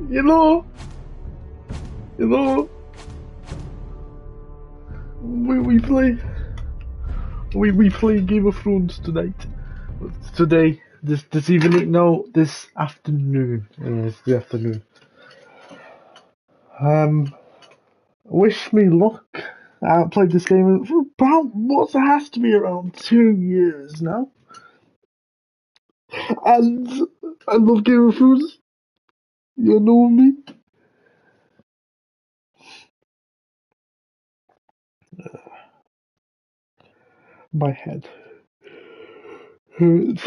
You know, you know, we play Game of Thrones tonight. Today, this evening, no, this afternoon. It's the afternoon. Wish me luck. I haven't played this game for about what has to be around 2 years now, and I love Game of Thrones. You know me. My head hurts.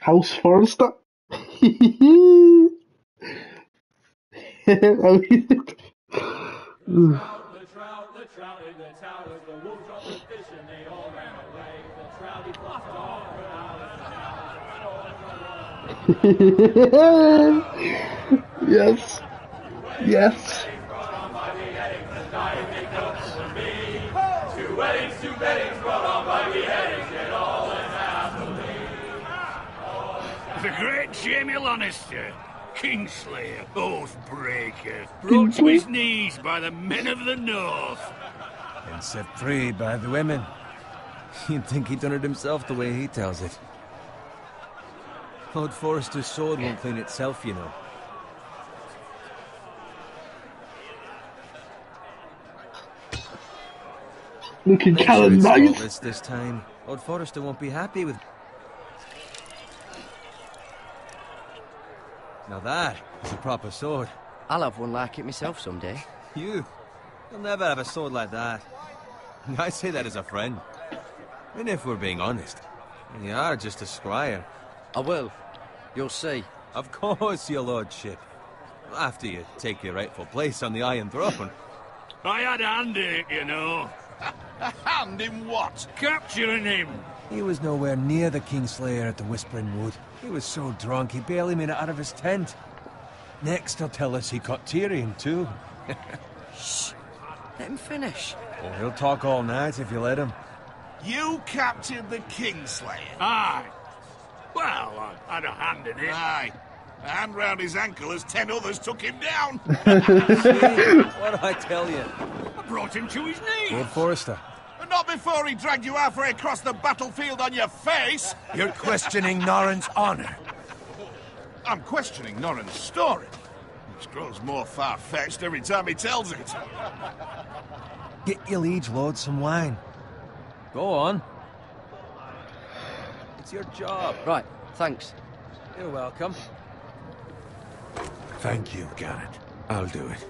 House Forrester. The trout in the towers, the wolves dropped the fish and they all ran away. The trouty fluffed off Yes. Yes. Two weddings brought on by beheadings, yet all is happily. The great Jaime Lannister, Kingslayer, Oathbreaker, brought to his knees by the men of the North. And set free by the women. You'd think he'd done it himself the way he tells it. Lord Forrester's sword won't clean itself, you know. Looking Make kind sure of it's nice. faultless this time. Lord Forrester won't be happy with... Now that is a proper sword. I'll have one like it myself someday. You'll never have a sword like that. I say that as a friend. And if we're being honest, you are just a scryer. I will. You'll see. Of course, your lordship. After you take your rightful place on the Iron Throne. I had a hand in it, you know. A hand in what? Capturing him. He was nowhere near the Kingslayer at the Whispering Wood. He was so drunk he barely made it out of his tent. Next he'll tell us he caught Tyrion too. Shh. Let him finish. Oh, he'll talk all night if you let him. You captured the Kingslayer? Aye. Well, I had a hand in it. Aye. A hand round his ankle as 10 others took him down. What do I tell you? I brought him to his knees. Lord Forrester. But not before he dragged you halfway across the battlefield on your face. You're questioning Norrin's honor. I'm questioning Norrin's story, which grows more far-fetched every time he tells it. Get your liege lord some wine. Go on. It's your job. Right, thanks. You're welcome. Thank you, Garrett. I'll do it.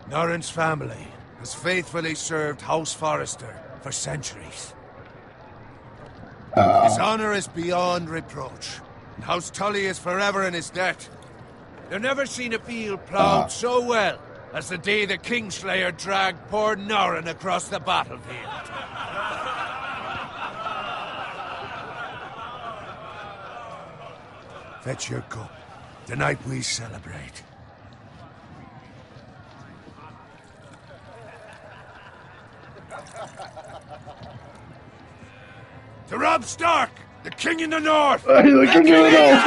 Norrin's family has faithfully served House Forrester for centuries. His honor is beyond reproach, and House Tully is forever in his debt. They've never seen a field plowed so well as the day the Kingslayer dragged poor Norrin across the battlefield. Fetch your cup. Tonight we celebrate. To Robb Stark, the King in the North! The King in the North!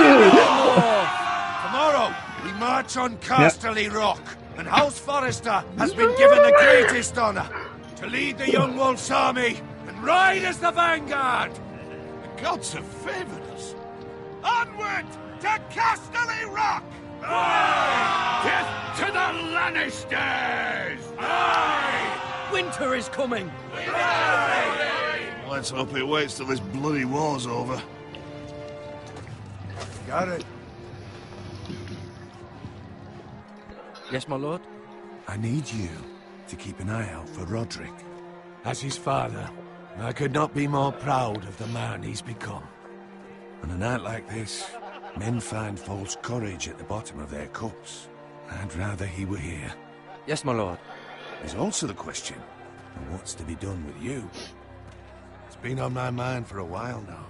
Tomorrow, we march on Casterly Rock, and House Forrester has been given the greatest honor to lead the Young Wolf's army and ride as the vanguard! The gods have favored us. Onward to Casterly Rock! Death to the Lannisters! Aye! Winter is coming! Let's hope it waits till this bloody war's over. Got it. Yes, my lord? I need you to keep an eye out for Roderick. As his father, I could not be more proud of the man he's become. On a night like this, men find false courage at the bottom of their cups. I'd rather he were here. Yes, my lord. There's also the question of what's to be done with you. It's been on my mind for a while now.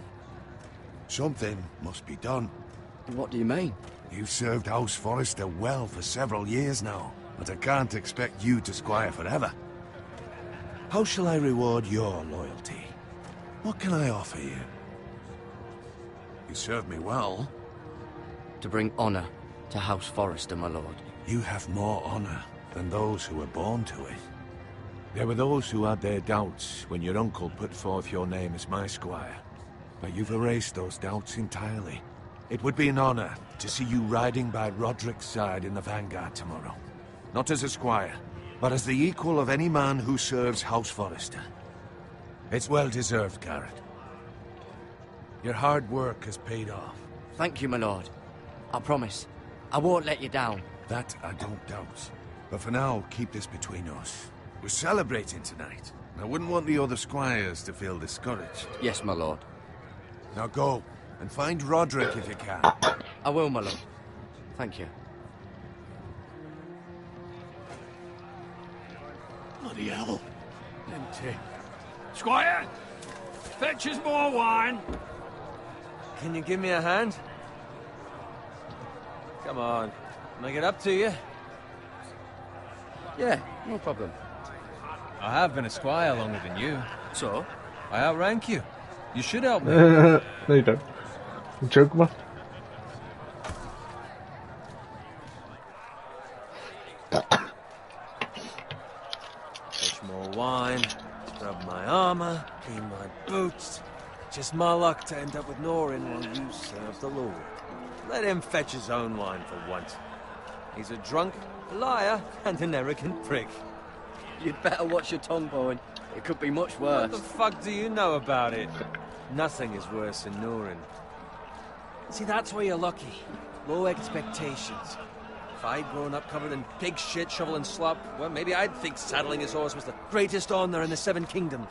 Something must be done. What do you mean? You've served House Forrester well for several years now, but I can't expect you to squire forever. How shall I reward your loyalty? What can I offer you? You served me well. To bring honour to House Forrester, my lord. You have more honor than those who were born to it. There were those who had their doubts when your uncle put forth your name as my squire. But you've erased those doubts entirely. It would be an honor to see you riding by Roderick's side in the vanguard tomorrow. Not as a squire, but as the equal of any man who serves House Forrester. It's well deserved, Garrett. Your hard work has paid off. Thank you, my lord. I promise. I won't let you down. That I don't doubt. But for now, keep this between us. We're celebrating tonight. I wouldn't want the other squires to feel discouraged. Yes, my lord. Now go, and find Roderick if you can. I will, my lord. Thank you. Bloody hell. Empty. Squire! Fetch us more wine! Can you give me a hand? Come on. Make it up to you. Yeah, no problem. I have been a squire longer than you. So? I outrank you. You should help me. No, you don't. I'm joking, man. Fetch more wine, scrub my armor, clean my boots. Just my luck to end up with Norin while you serve the Lord. Let him fetch his own wine for once. He's a drunk, a liar, and an arrogant prick. You'd better watch your tongue, Bowen. It could be much worse. What the fuck do you know about it? Nothing is worse than Norin. See, that's where you're lucky. Low expectations. If I'd grown up covered in pig shit, shovel and slop, well, maybe I'd think saddling his horse was the greatest honor in the Seven Kingdoms.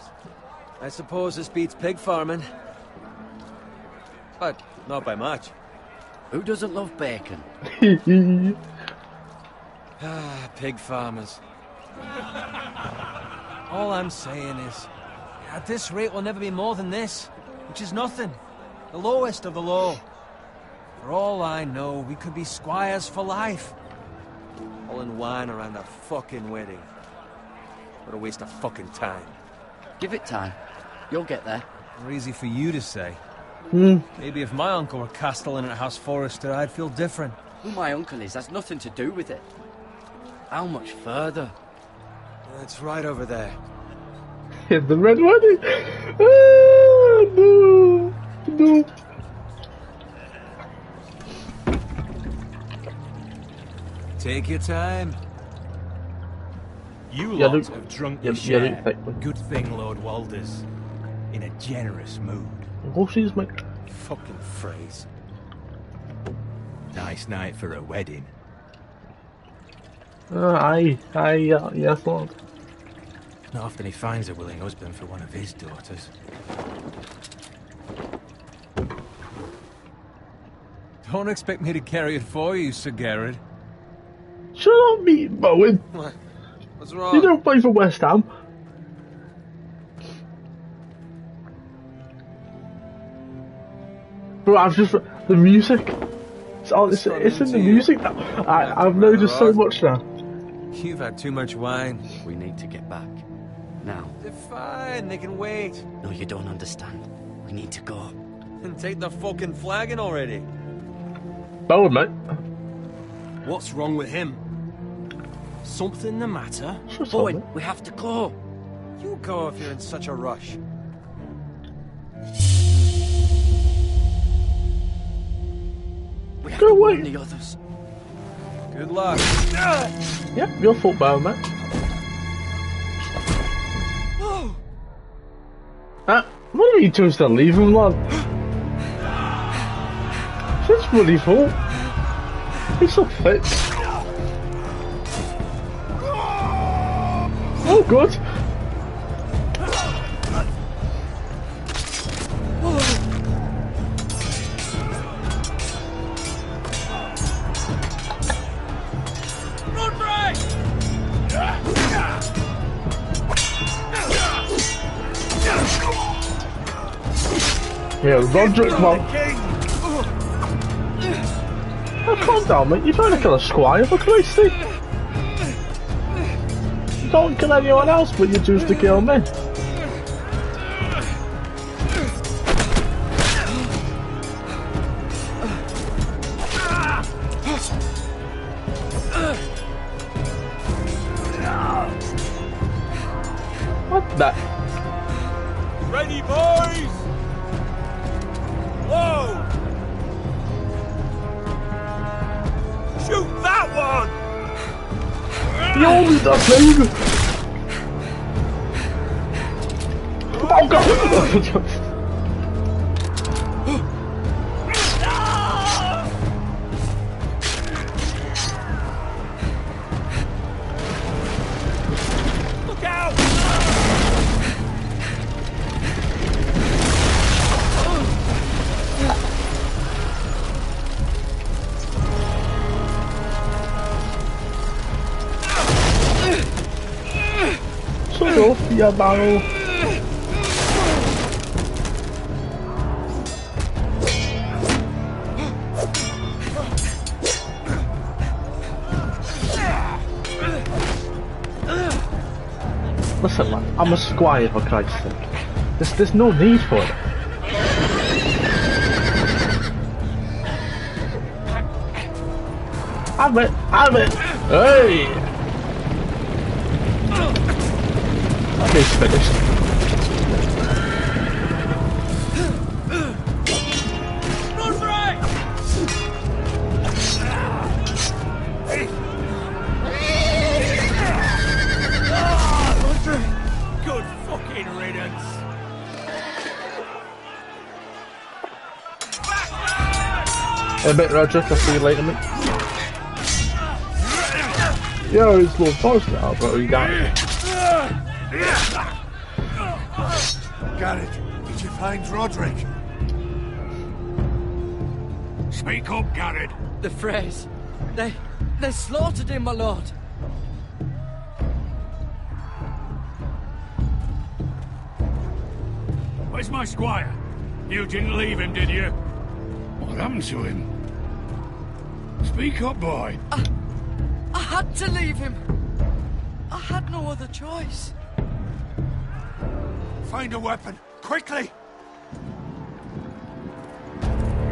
I suppose this beats pig farming. But not by much. Who doesn't love bacon? Ah, pig farmers. All I'm saying is, at this rate we'll never be more than this, which is nothing. The lowest of the low. For all I know, we could be squires for life. Hauling wine around a fucking wedding. What a waste of fucking time. Give it time. You'll get there. More easy for you to say. Maybe if my uncle were castellan at House Forrester, I'd feel different. Who my uncle is has nothing to do with it. How much further? It's right over there. In the Red Wedding. Ah, no. No. Take your time. You Yeah, lot look- have drunk yeah, your yeah, share. look, thank you. Good thing Lord Walder's in a generous mood. Horses, mate. Fucking phrase. Nice night for a wedding. Aye, yes, Lord. Not often he finds a willing husband for one of his daughters. Don't expect me to carry it for you, Sir Garrett. Shut up, Meat Bowen. What? What's wrong? You don't play for West Ham. Bro, I've just... The music. It's in the music now. I've noticed so much now. You've had too much wine. We need to get back. Now. They're fine, they can wait. No, you don't understand. We need to go. And take the fucking flagon already. Bowen, mate. What's wrong with him? Something the matter? Shut up, Bowen, mate. we have to go. You go if you're in such a rush. We have Go to away. warn the others. Good luck. Yeah, your fault, Bowen, mate. What are you chose to leave him, lad? It's his bloody fault. He's so fit. Oh, good. Yeah, Roderick, man. Oh, calm down, mate. You're trying to kill a squire, for Christ's sake. You don't kill anyone else, but you choose to kill me. That. Ready, boys! Whoa! Shoot that one! Yo, that's baby! Oh god! Look out! Shut up, you barrel. Listen man, I'm a squire for Christ's sake. There's no need for it. Have it! Hey! He's finished. Run right! Good fucking riddance. A bit, Roger. I'll see you later, mate. Yo, it's Lord Forrest now, bro. You got it. Garrett, did you find Roderick? Speak up, Garrett. The Freys. They slaughtered him, my lord. Where's my squire? You didn't leave him, did you? What happened to him? Speak up, boy. I had to leave him. I had no other choice. Find a weapon, quickly!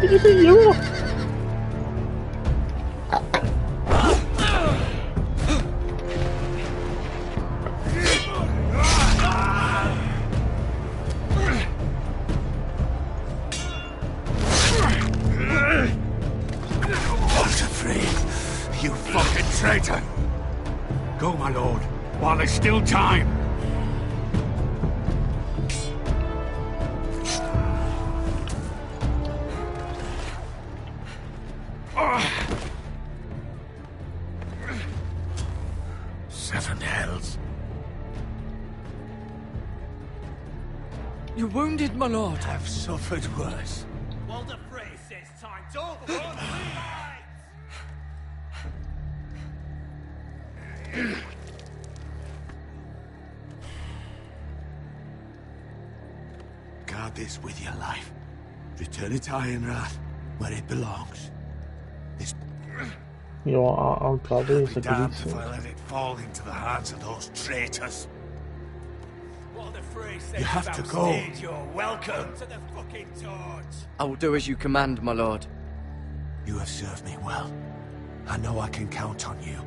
Did you see you? You fucking traitor! Go, my lord, while there's still time. Seven hells. You're wounded, my lord. I've suffered worse. Walder Frey says time. Don't run, Guard this with your life. Return it to Ironrath, where it belongs. This You know, I'll probably be damned if I let it fall into the hands of those traitors. Walder Frey says You have to go. You're welcome to the fucking torch. I will do as you command, my lord. You have served me well. I know I can count on you.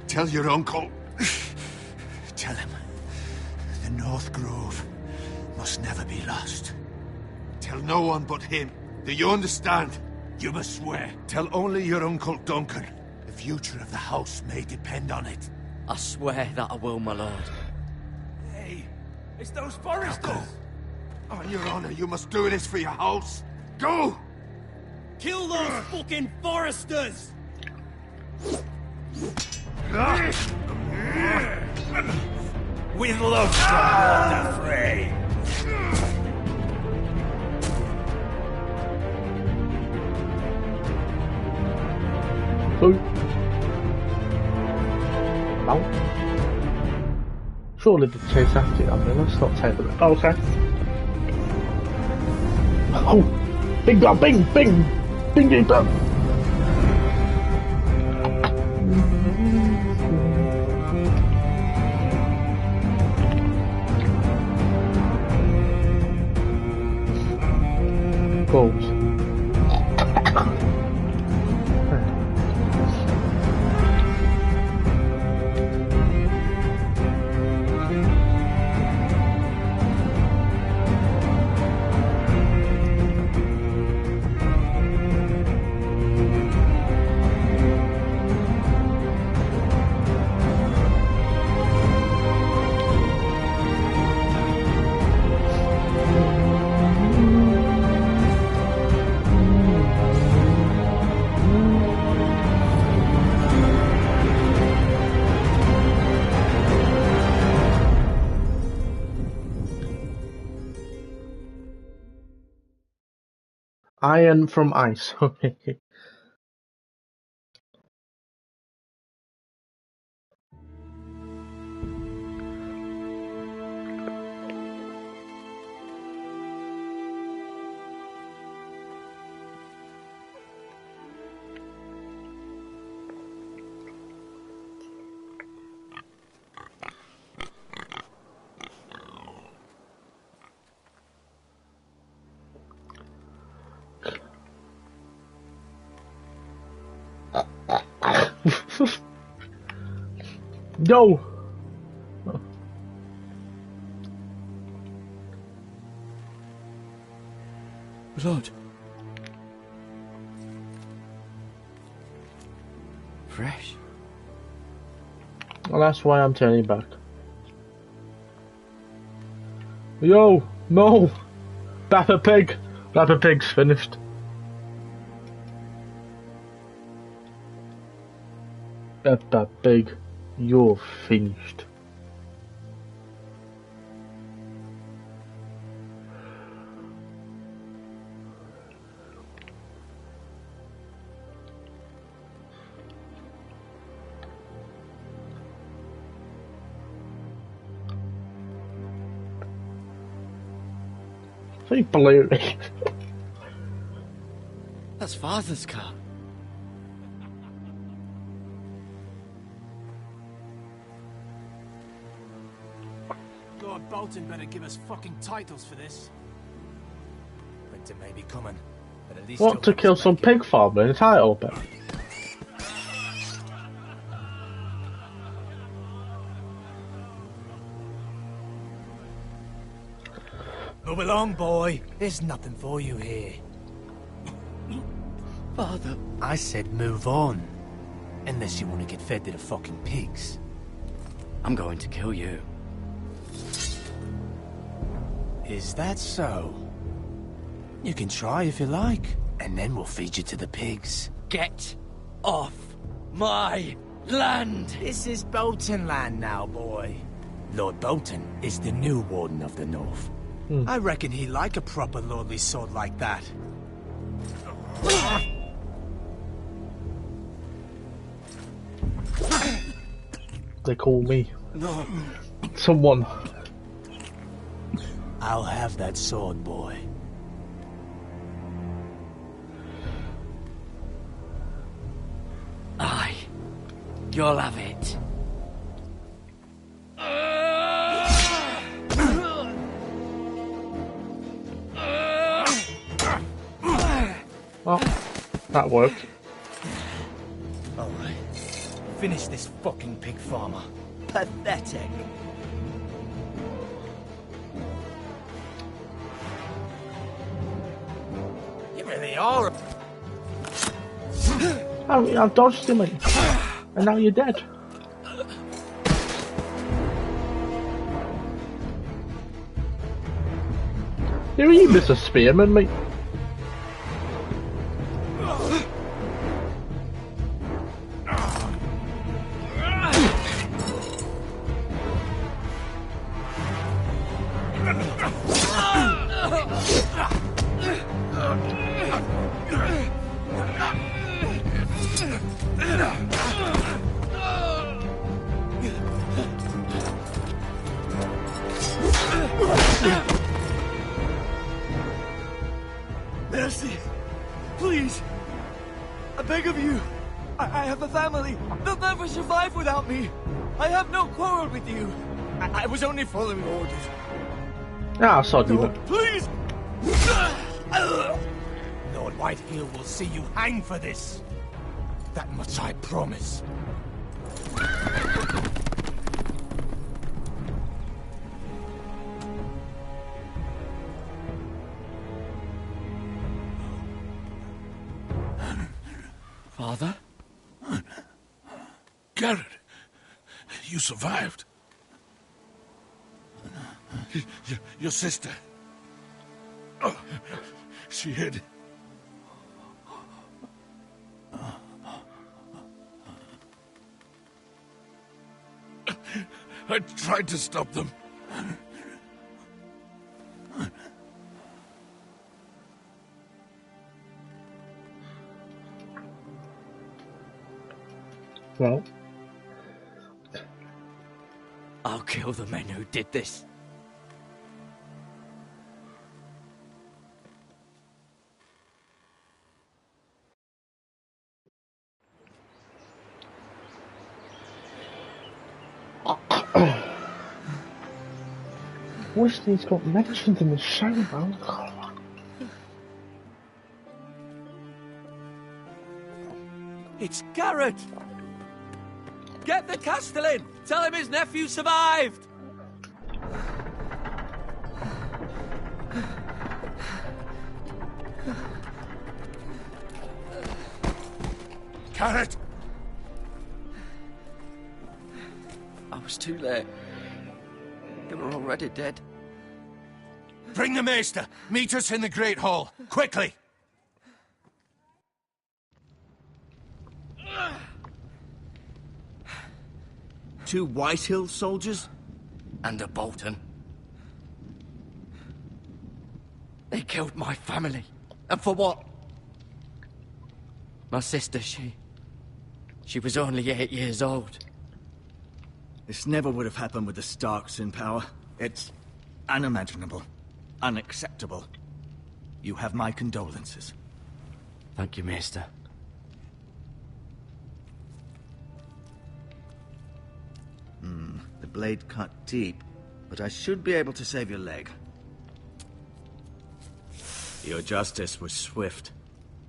Tell your uncle. Tell him. The North Grove must never be lost. Tell no one but him. Do you understand? You must swear. Tell only your Uncle Duncan. The future of the house may depend on it. I swear that I will, my lord. Hey, it's those foresters. Go. On your honor, you must do this for your house. Go! Kill those fucking foresters! With love from Walder Frey. So, no. Surely the chase after you. I mean, let's not take it. Oh, okay. Oh, bing bang, bing, bing, bing, bing, bang. Goals. Iron from ice. Yo! Blood. Fresh. Well, that's why I'm turning back. Yo! No! Peppa Pig! Peppa Pig's finished. Peppa Pig, you're finished. So blurry. That's Father's car. Lord Bolton better give us fucking titles for this. Winter may be coming, but at least What, to kill some pig farmer in a title bit? Move along, boy. There's nothing for you here. Father. I said move on. Unless you want to get fed to the fucking pigs. I'm going to kill you. Is that so? You can try if you like, and then we'll feed you to the pigs. Get off my land! This is Bolton land now, boy. Lord Bolton is the new Warden of the North. I reckon he'd like a proper lordly sword like that. They call me. No. Someone. I'll have that sword, boy. Aye. You'll have it. Well, that worked. Alright. Finish this fucking pig farmer. Pathetic. You really are. I dodged him, mate. And now you're dead. You miss a spearman, mate. Mercy! Please! I beg of you! I have a family! They'll never survive without me! I have no quarrel with you! I was only following orders. Ah, sod you. Lord, please! Lord Whitehill will see you hang for this. That much I promise. Father? Garrett, you survived. Your sister. Oh, she hid. I tried to stop them. Well, I'll kill the men who did this. wish these got mentioned in the show, man. It's Garrett! Get the Castellan! Tell him his nephew survived! Garrett! I was too late. They were already dead. Bring the Maester! Meet us in the Great Hall! Quickly! Two Whitehill soldiers? And a Bolton. They killed my family. And for what? My sister, she was only 8 years old. This never would have happened with the Starks in power. It's unimaginable. Unacceptable. You have my condolences. Thank you, Maester. The blade cut deep, but I should be able to save your leg. Your justice was swift.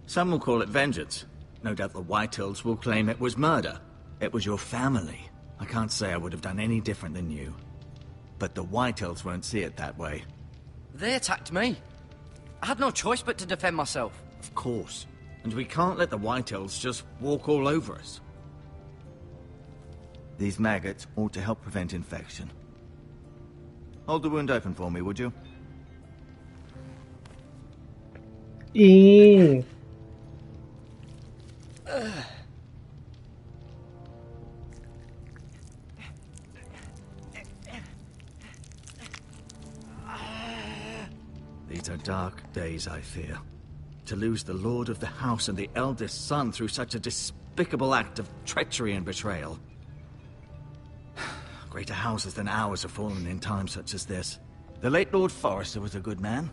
Some will call it vengeance. No doubt the Whitehills will claim it was murder. It was your family. I can't say I would have done any different than you. But the Whitehills won't see it that way. They attacked me. I had no choice but to defend myself. Of course. And we can't let the Whitehills just walk all over us. These maggots ought to help prevent infection. Hold the wound open for me, would you? Eee. These are dark days, I fear. To lose the lord of the house and the eldest son through such a despicable act of treachery and betrayal. Greater houses than ours have fallen in times such as this. The late Lord Forrester was a good man.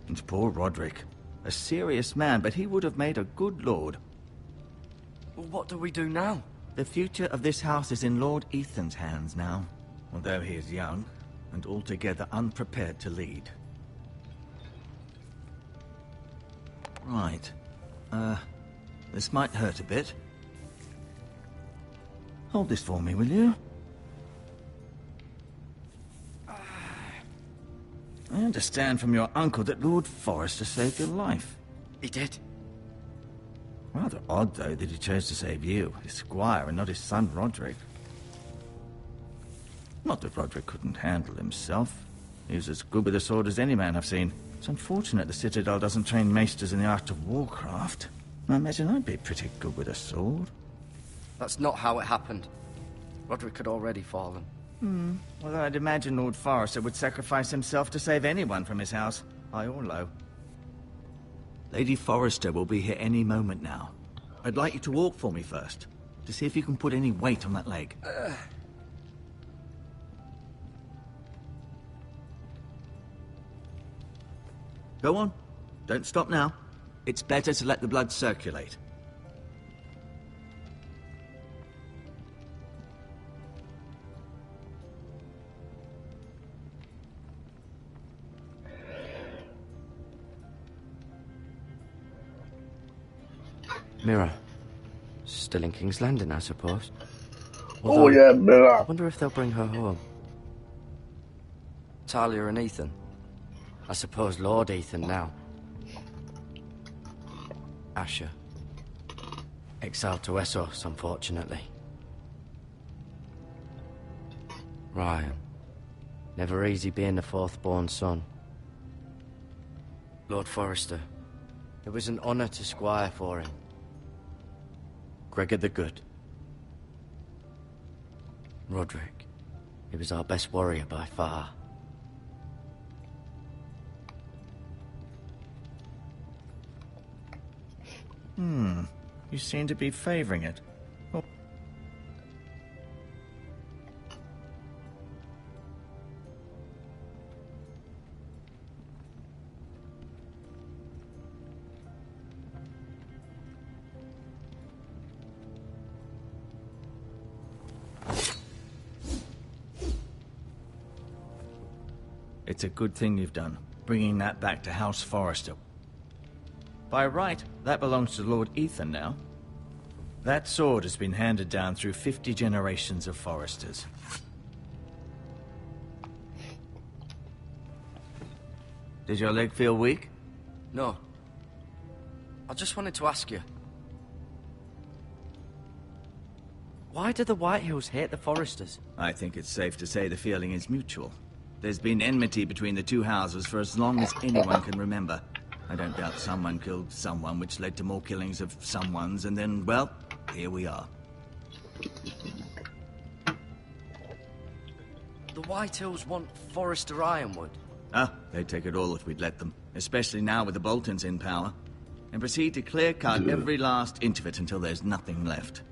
And poor Roderick. A serious man, but he would have made a good lord. Well, what do we do now? The future of this house is in Lord Ethan's hands now. Although he is young, and altogether unprepared to lead. Right. This might hurt a bit. Hold this for me, will you? I understand from your uncle that Lord Forrester saved your life. He did. Rather odd, though, that he chose to save you, his squire, and not his son Roderick. Not that Roderick couldn't handle himself. He was as good with a sword as any man I've seen. It's unfortunate the Citadel doesn't train maesters in the art of warcraft. I imagine I'd be pretty good with a sword. That's not how it happened. Roderick had already fallen. Well, I'd imagine Lord Forrester would sacrifice himself to save anyone from his house, high or low. Lady Forrester will be here any moment now. I'd like you to walk for me first, to see if you can put any weight on that leg. Go on. Don't stop now. It's better to let the blood circulate. Mira. Still in King's Landing, I suppose. Oh yeah, I Mira. wonder if they'll bring her home. Talia and Ethan. I suppose Lord Ethan now. Asher. Exiled to Essos, unfortunately. Ryan. Never easy being the fourth-born son. Lord Forrester. It was an honor to squire for him. Gregor the Good. Roderick. He was our best warrior by far. You seem to be favoring it. It's a good thing you've done, bringing that back to House Forrester. By right, that belongs to Lord Ethan now. That sword has been handed down through 50 generations of Forresters. Does your leg feel weak? No. I just wanted to ask you. Why do the Whitehills hate the Forresters? I think it's safe to say the feeling is mutual. There's been enmity between the two houses for as long as anyone can remember. I don't doubt someone killed someone, which led to more killings of someones, and then, well, here we are. The Whitehills want Forrester Ironwood. Ah, they'd take it all if we'd let them, especially now with the Boltons in power, and proceed to clear-cut every last inch of it until there's nothing left.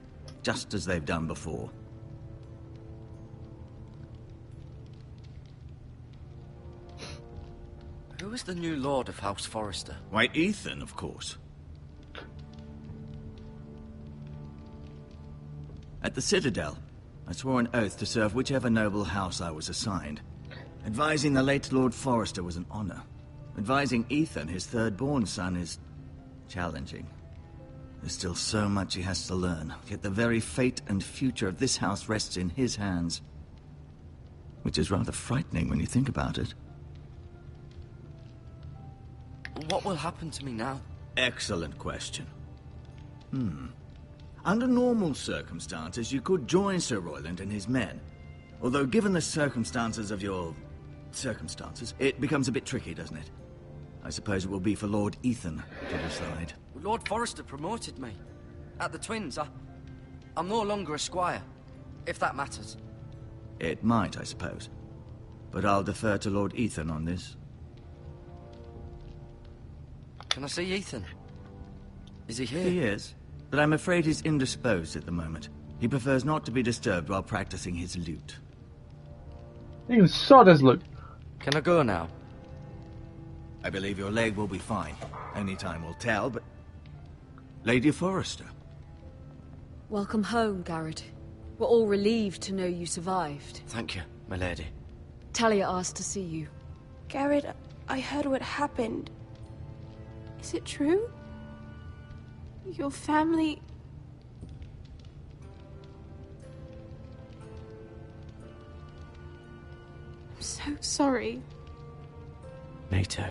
Just as they've done before. Who is the new Lord of House Forrester? Why, Ethan, of course. At the Citadel, I swore an oath to serve whichever noble house I was assigned. Advising the late Lord Forrester was an honor. Advising Ethan, his third-born son, is challenging. There's still so much he has to learn, yet the very fate and future of this house rests in his hands. Which is rather frightening when you think about it. What will happen to me now? Excellent question. Under normal circumstances, you could join Sir Royland and his men. Although given the circumstances of your circumstances, it becomes a bit tricky, doesn't it? I suppose it will be for Lord Ethan to decide. Lord Forrester promoted me. At the Twins, I'm no longer a squire, if that matters. It might, I suppose. But I'll defer to Lord Ethan on this. Can I see Ethan? Is he here? He is, but I'm afraid he's indisposed at the moment. He prefers not to be disturbed while practicing his lute. You can sod his look. Can I go now? I believe your leg will be fine. Only time will tell, but... Lady Forrester. Welcome home, Garrett. We're all relieved to know you survived. Thank you, my lady. Talia asked to see you. Garrett, I heard what happened. Is it true? Your family... I'm so sorry. Me too.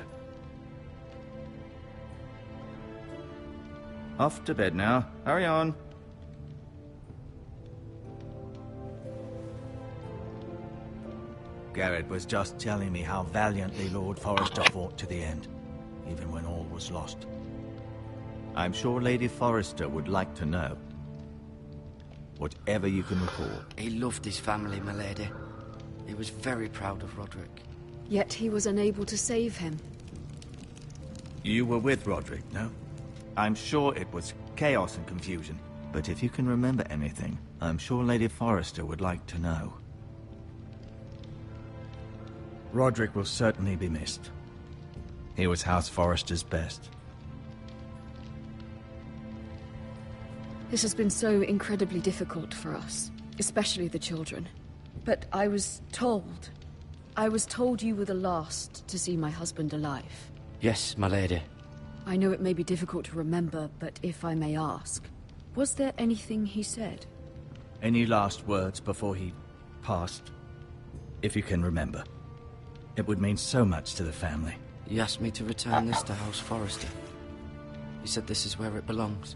Off to bed now. Hurry on. Garrett was just telling me how valiantly Lord Forrester fought to the end, even when all was lost. I'm sure Lady Forrester would like to know. Whatever you can recall. He loved his family, my lady. He was very proud of Roderick. Yet he was unable to save him. You were with Roderick, no? I'm sure it was chaos and confusion. But if you can remember anything, I'm sure Lady Forrester would like to know. Roderick will certainly be missed. He was House Forrester's best. This has been so incredibly difficult for us, especially the children. But I was told you were the last to see my husband alive. Yes, my lady. I know it may be difficult to remember, but if I may ask, was there anything he said? Any last words before he passed? If you can remember. It would mean so much to the family. He asked me to return this to House Forrester. He said this is where it belongs.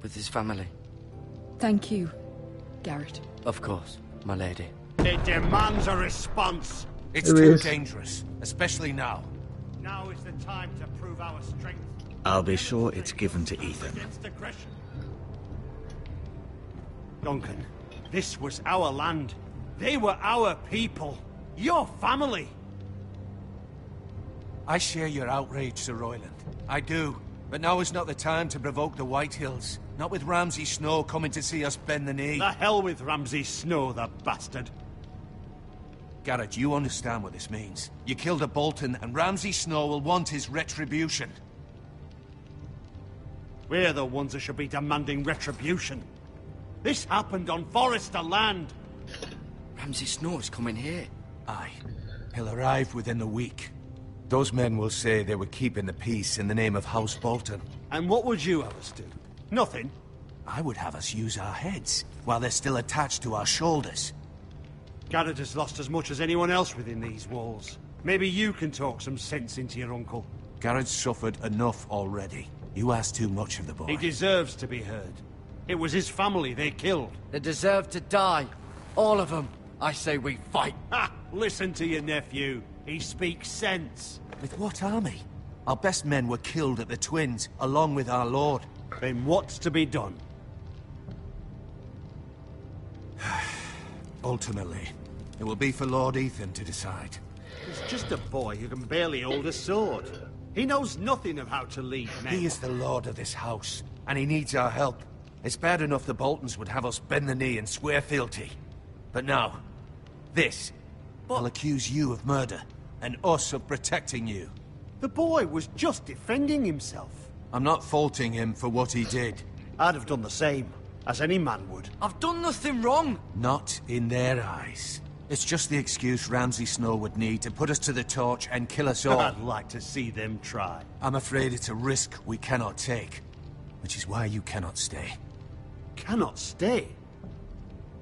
With his family. Thank you, Garrett. Of course, my lady. It demands a response. It's too dangerous, especially now. Now is the time to prove our strength. I'll be sure it's given to Ethan. Against aggression. Duncan, this was our land. They were our people. Your family. I share your outrage, Sir Royland. I do. But now is not the time to provoke the Whitehills. Not with Ramsay Snow coming to see us bend the knee. The hell with Ramsay Snow, the bastard. Garrett, you understand what this means. You killed a Bolton, and Ramsay Snow will want his retribution. We're the ones that should be demanding retribution. This happened on Forrester land. Ramsay Snow is coming here. Aye. He'll arrive within a week. Those men will say they were keeping the peace in the name of House Bolton. And what would you have us do? Nothing. I would have us use our heads, while they're still attached to our shoulders. Garrett has lost as much as anyone else within these walls. Maybe you can talk some sense into your uncle. Garrett's suffered enough already. You ask too much of the boy. He deserves to be heard. It was his family they killed. They deserve to die. All of them. I say we fight. Ha! Listen to your nephew. He speaks sense. With what army? Our best men were killed at the Twins, along with our lord. Then what's to be done? Ultimately, it will be for Lord Ethan to decide. He's just a boy who can barely hold a sword. He knows nothing of how to lead men. He is the lord of this house, and he needs our help. It's bad enough the Boltons would have us bend the knee and swear fealty. But now, this will accuse you of murder, and us of protecting you. The boy was just defending himself. I'm not faulting him for what he did. I'd have done the same, as any man would. I've done nothing wrong. Not in their eyes. It's just the excuse Ramsay Snow would need to put us to the torch and kill us all. I'd like to see them try. I'm afraid it's a risk we cannot take, which is why you cannot stay. Cannot stay?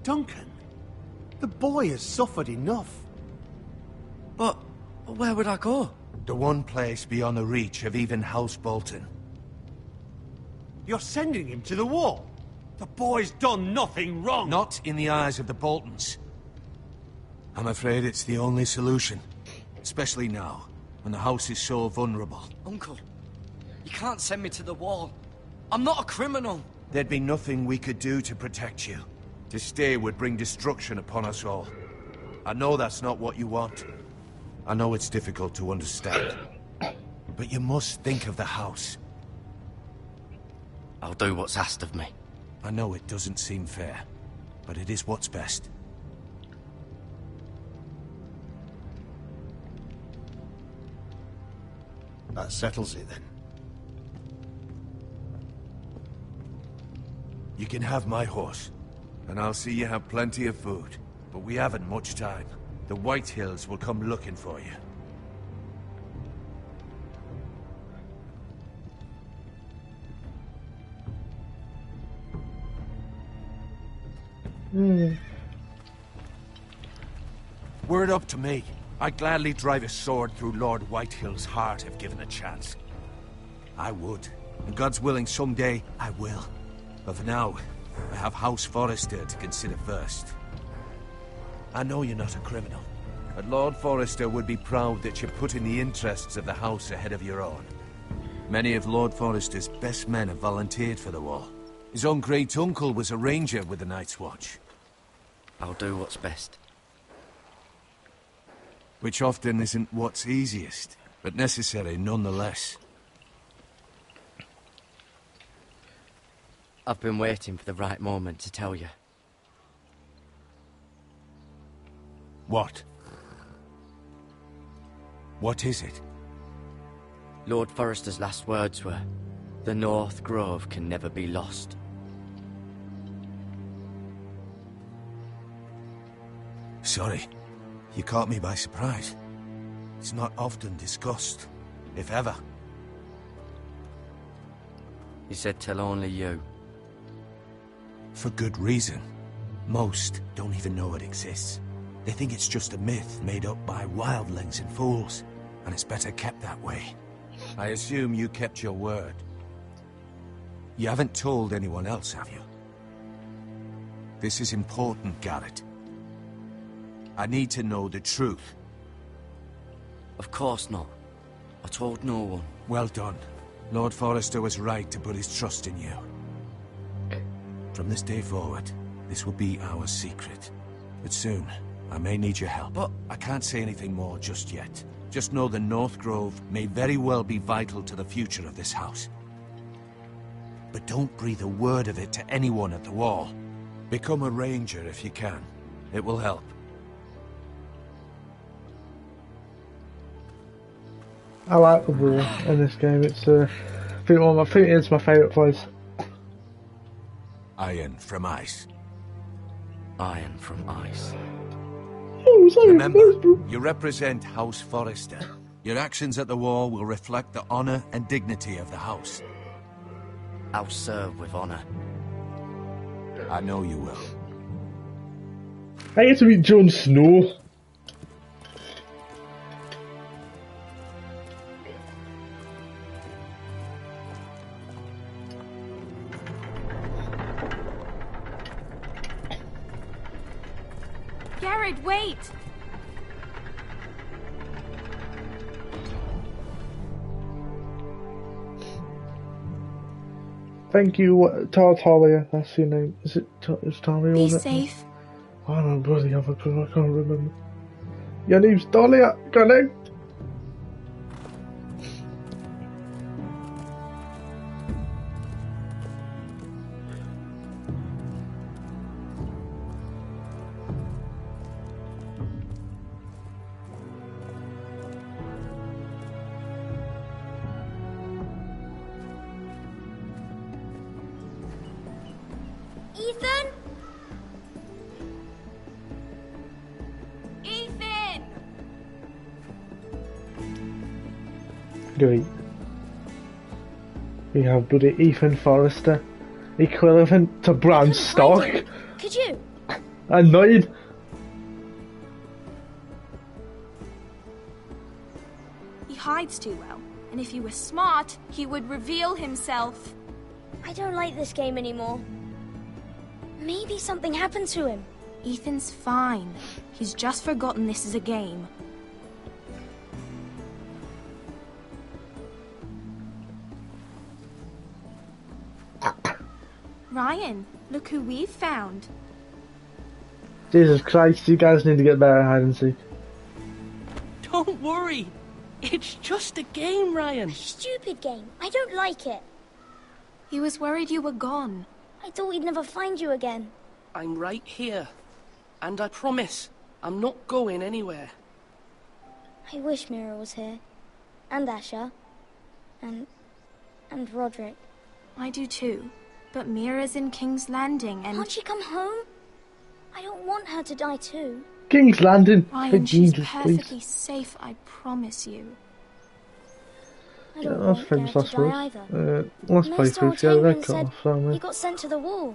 Duncan, the boy has suffered enough. But where would I go? The one place beyond the reach of even House Bolton. You're sending him to the wall? The boy's done nothing wrong! Not in the eyes of the Boltons. I'm afraid it's the only solution. Especially now, when the house is so vulnerable. Uncle, you can't send me to the wall. I'm not a criminal. There'd be nothing we could do to protect you. To stay would bring destruction upon us all. I know that's not what you want. I know it's difficult to understand. But you must think of the house. I'll do what's asked of me. I know it doesn't seem fair, but it is what's best. That settles it then. You can have my horse, and I'll see you have plenty of food. But we haven't much time. The White Hills will come looking for you. Were it up to me, I'd gladly drive a sword through Lord Whitehill's heart if given a chance. I would, and God's willing someday I will. But for now, I have House Forrester to consider first. I know you're not a criminal, but Lord Forrester would be proud that you're putting the interests of the house ahead of your own. Many of Lord Forrester's best men have volunteered for the war. His own great-uncle was a ranger with the Night's Watch. I'll do what's best. Which often isn't what's easiest, but necessary nonetheless. I've been waiting for the right moment to tell you. What? What is it? Lord Forrester's last words were, "The North Grove can never be lost." Sorry. You caught me by surprise. It's not often discussed, if ever. He said tell only you. For good reason. Most don't even know it exists. They think it's just a myth made up by wildlings and fools, and it's better kept that way. I assume you kept your word. You haven't told anyone else, have you? This is important, Garrett. I need to know the truth. Of course not. I told no one. Well done. Lord Forrester was right to put his trust in you. From this day forward, this will be our secret. But soon, I may need your help. But I can't say anything more just yet. Just know the North Grove may very well be vital to the future of this house. But don't breathe a word of it to anyone at the wall. Become a ranger if you can. It will help. I like the wall in this game. It's I think it's my favourite place. Iron from ice. Iron from ice. Oh, Remember, you represent House Forrester. Your actions at the war will reflect the honor and dignity of the house. I'll serve with honor. I know you will. I get to meet Jon Snow. Garrett, wait! Thank you, Talia. That's your name. Is it Talia? Be on it? safe. I don't know, bloody hell, I can't remember. Your name's Talia. Connect. Ethan? Ethan! Great. We have bloody Ethan Forrester, equivalent to Bran Stark. Could you? Annoyed. He hides too well, and if he were smart, he would reveal himself. I don't like this game anymore. Maybe something happened to him. Ethan's fine. He's just forgotten this is a game. Ryan, look who we've found. Jesus Christ, you guys need to get better at hide and seek. Don't worry. It's just a game, Ryan. Stupid game. I don't like it. He was worried you were gone. I thought we'd never find you again. I'm right here. And I promise, I'm not going anywhere. I wish Mira was here. And Asher. And Roderick. I do too. But Mira's in King's Landing and... Can't she come home? I don't want her to die too. King's Landing. Ryan, she's Jesus, perfectly please. safe, I promise you. I don't That's want famous Garrett last to die words. either. Last Mr. playthrough, yeah, red O'Tankman cut said off, so he got sent to the wall.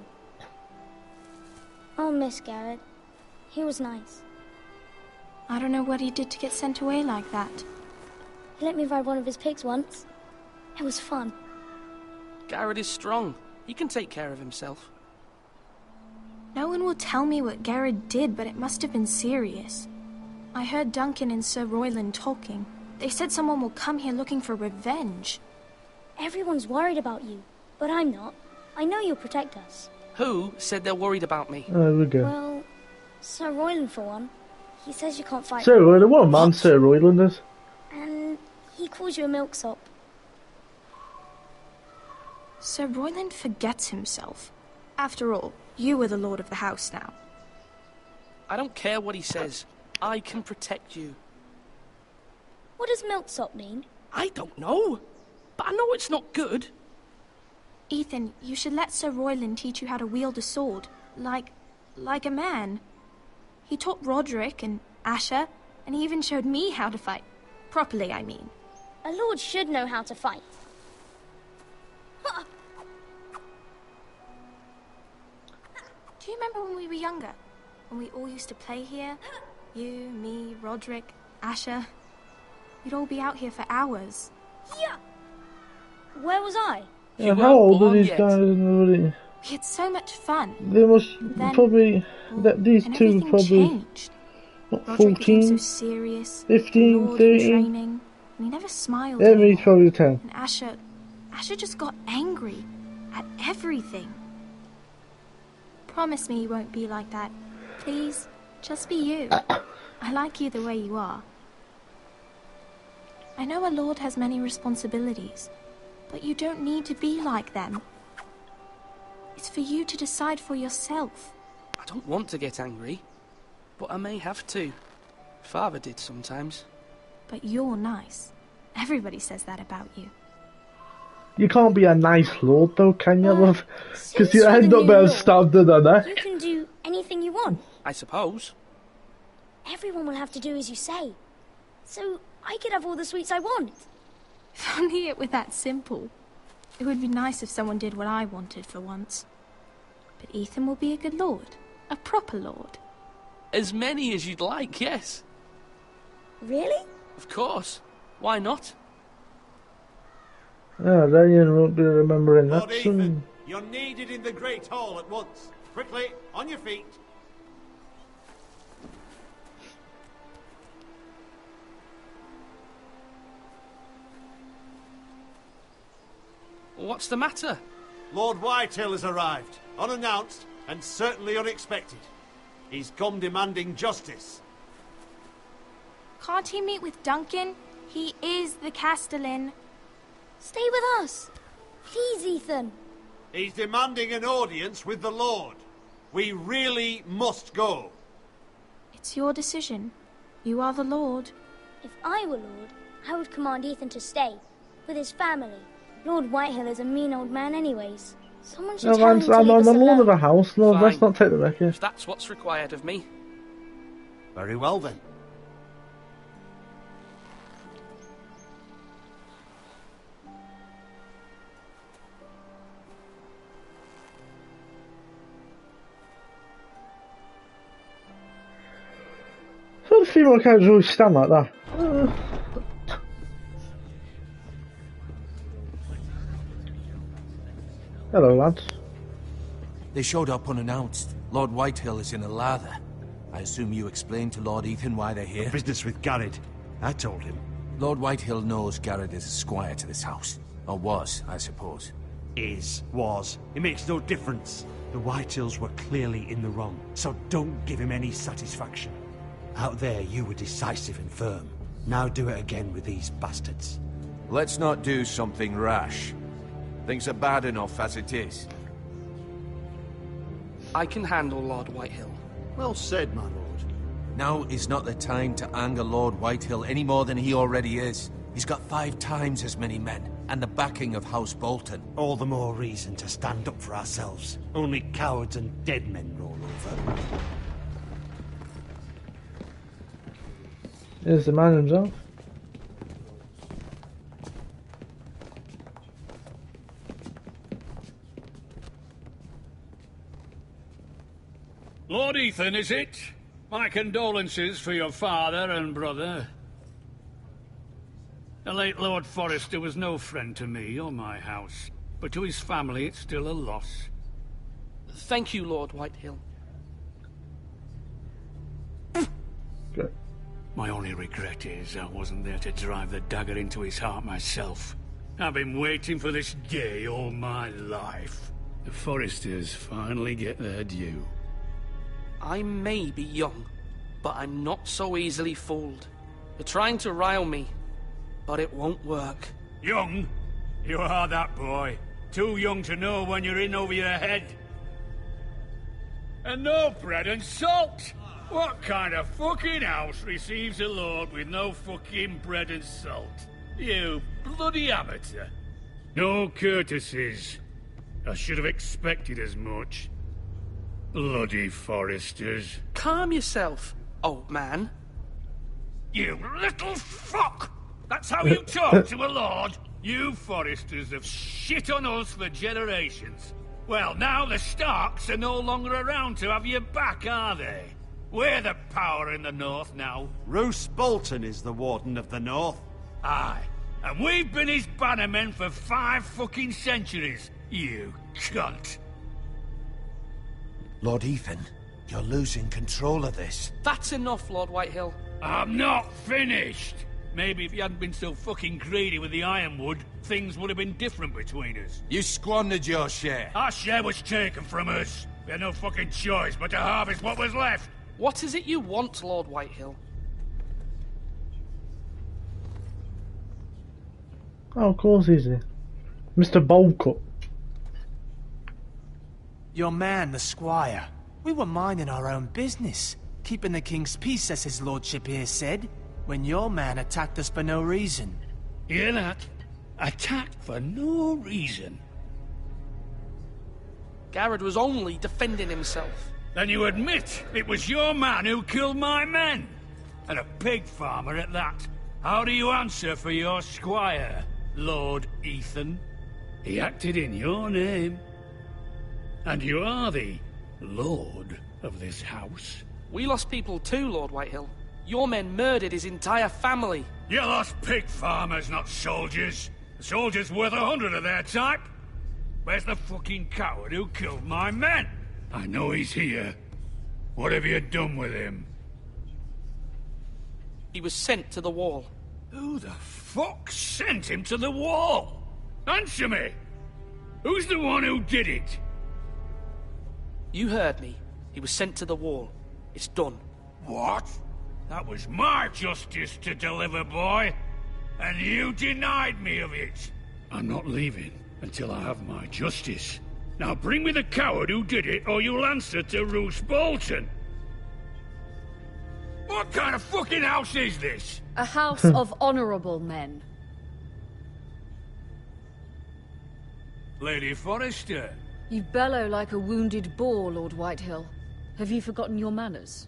I'll miss Garrett. He was nice. I don't know what he did to get sent away like that. He let me ride one of his pigs once. It was fun. Garrett is strong. He can take care of himself. No one will tell me what Garrett did, but it must have been serious. I heard Duncan and Sir Royland talking. They said someone will come here looking for revenge. Everyone's worried about you, but I'm not. I know you'll protect us. Who said they're worried about me? There we go. Well, Sir Royland for one. He says you can't fight. Sir Royland, what a man Sir Royland is. And he calls you a milksop. Sir Royland forgets himself. After all, you are the lord of the house now. I don't care what he says. I can protect you. What does milksop mean? I don't know. But I know it's not good. Ethan, you should let Sir Royland teach you how to wield a sword. Like a man. He taught Roderick and Asher, and he even showed me how to fight. Properly, I mean. A lord should know how to fight. Do you remember when we were younger? When we all used to play here? You, me, Roderick, Asher. We'd all be out here for hours. Yeah. Where was I? Yeah, how old are these guys already? We had so much fun. They must Then probably... These and two everything probably... changed. What, Roderick became 14? so serious. 15, Lord in 13? training. And he never smiled Emmy's anymore. probably 10. And Asher just got angry at everything. Promise me you won't be like that. Please, just be you. I like you the way you are. I know a lord has many responsibilities, but you don't need to be like them. It's for you to decide for yourself. I don't want to get angry, but I may have to. Father did sometimes. But you're nice. Everybody says that about you. You can't be a nice lord though, can you, love? Because Since you you're end the up new being lord, stabbed in the neck. You can do anything you want. I suppose. everyone will have to do as you say. So I could have all the sweets I want. If only it were that simple. It would be nice if someone did what I wanted for once. But Ethan will be a good lord. A proper lord. As many as you'd like, yes. Really? Of course. Why not? Ah, Ryan won't be remembering that Lord soon. Ethan, you're needed in the Great Hall at once. Quickly, on your feet. What's the matter? Lord Whitehill has arrived, unannounced and certainly unexpected. He's come demanding justice. Can't he meet with Duncan? He is the Castellan. Stay with us. Please, Ethan. He's demanding an audience with the Lord. We really must go. It's your decision. You are the Lord. If I were Lord, I would command Ethan to stay. With his family. Lord Whitehill is a mean old man anyways. Someone should tell him to I'm leave us the lord of alone. a house, Lord, let's Fine. not take the wreck here. If that's what's required of me. Very well then. So the female characters always stand like that. Hello, lads. They showed up unannounced. Lord Whitehill is in a lather. I assume you explained to Lord Ethan why they're here? Business with Garrett. I told him. Lord Whitehill knows Garrett is a squire to this house. Or was, I suppose. Was. It makes no difference. The Whitehills were clearly in the wrong, so don't give him any satisfaction. Out there, you were decisive and firm. Now do it again with these bastards. Let's not do something rash. Things are bad enough as it is. I can handle Lord Whitehill. Well said, my lord. Now is not the time to anger Lord Whitehill any more than he already is. He's got 5 times as many men, and the backing of House Bolton. All the more reason to stand up for ourselves. Only cowards and dead men roll over. Here's the man himself. Lord Ethan, is it? My condolences for your father and brother. The late Lord Forrester was no friend to me or my house, but to his family it's still a loss. Thank you, Lord Whitehill. Good. My only regret is I wasn't there to drive the dagger into his heart myself. I've been waiting for this day all my life. The Forresters finally get their due. I may be young, but I'm not so easily fooled. You're trying to rile me, but it won't work. Young? You are that boy. Too young to know when you're in over your head. And no bread and salt! What kind of fucking house receives a lord with no fucking bread and salt? You bloody amateur. No courtesies. I should have expected as much. Bloody Forresters. Calm yourself, old man. You little fuck! That's how you talk to a lord? You Forresters have shit on us for generations. Well, now the Starks are no longer around to have your back, are they? We're the power in the north now. Roose Bolton is the Warden of the North. Aye. And we've been his bannermen for 5 fucking centuries. You cunt. Lord Ethan, you're losing control of this. That's enough, Lord Whitehill. I'm not finished. Maybe if you hadn't been so fucking greedy with the ironwood, things would have been different between us. You squandered your share. Our share was taken from us. We had no fucking choice but to harvest what was left. What is it you want, Lord Whitehill? Oh, of course he's here. Mr. Bowlcup. Your man, the squire. We were minding our own business, keeping the king's peace, as his lordship here said, when your man attacked us for no reason. Hear that? Attacked for no reason. Garrett was only defending himself. Then you admit it was your man who killed my men? And a pig farmer at that. How do you answer for your squire, Lord Ethan? He acted in your name. And you are the lord of this house. We lost people too, Lord Whitehill. Your men murdered his entire family. You lost pig farmers, not soldiers. The soldiers worth 100 of their type. Where's the fucking coward who killed my men? I know he's here. What have you done with him? He was sent to the wall. Who the fuck sent him to the wall? Answer me! Who's the one who did it? You heard me. He was sent to the wall. It's done. What? That was my justice to deliver, boy. And you denied me of it. I'm not leaving until I have my justice. Now bring me the coward who did it, or you'll answer to Roose Bolton. What kind of fucking house is this? A house of honorable men. Lady Forrester. You bellow like a wounded boar, Lord Whitehill. Have you forgotten your manners?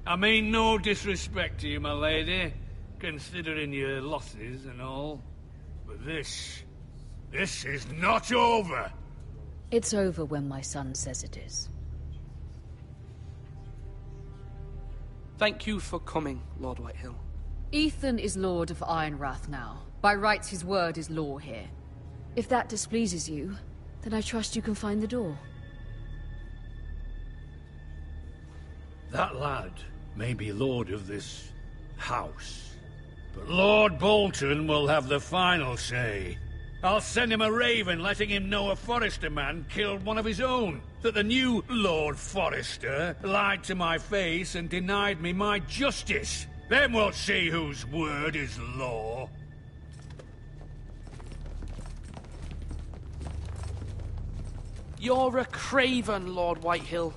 I mean no disrespect to you, my lady, considering your losses and all. But this is not over. It's over when my son says it is. Thank you for coming, Lord Whitehill. Ethan is Lord of Ironrath now. By rights, his word is law here. If that displeases you, then I trust you can find the door. That lad may be lord of this house, but Lord Bolton will have the final say. I'll send him a raven letting him know a Forrester man killed one of his own. That the new Lord Forrester lied to my face and denied me my justice. Then we'll see whose word is law. You're a craven, Lord Whitehill.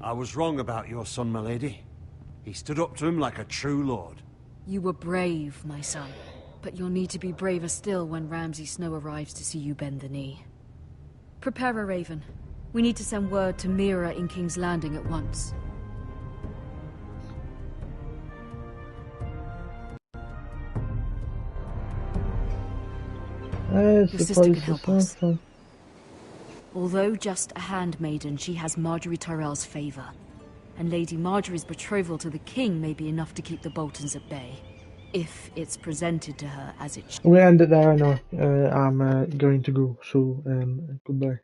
I was wrong about your son, my lady. He stood up to him like a true lord. You were brave, my son. But you'll need to be braver still when Ramsay Snow arrives to see you bend the knee. Prepare a raven. We need to send word to Mira in King's Landing at once. Your sister can help us. Although just a handmaiden, she has Marjorie Tyrell's favor. And Lady Marjorie's betrothal to the king may be enough to keep the Boltons at bay. If it's presented to her as it should. We end it there, I know. I'm going to go, so goodbye.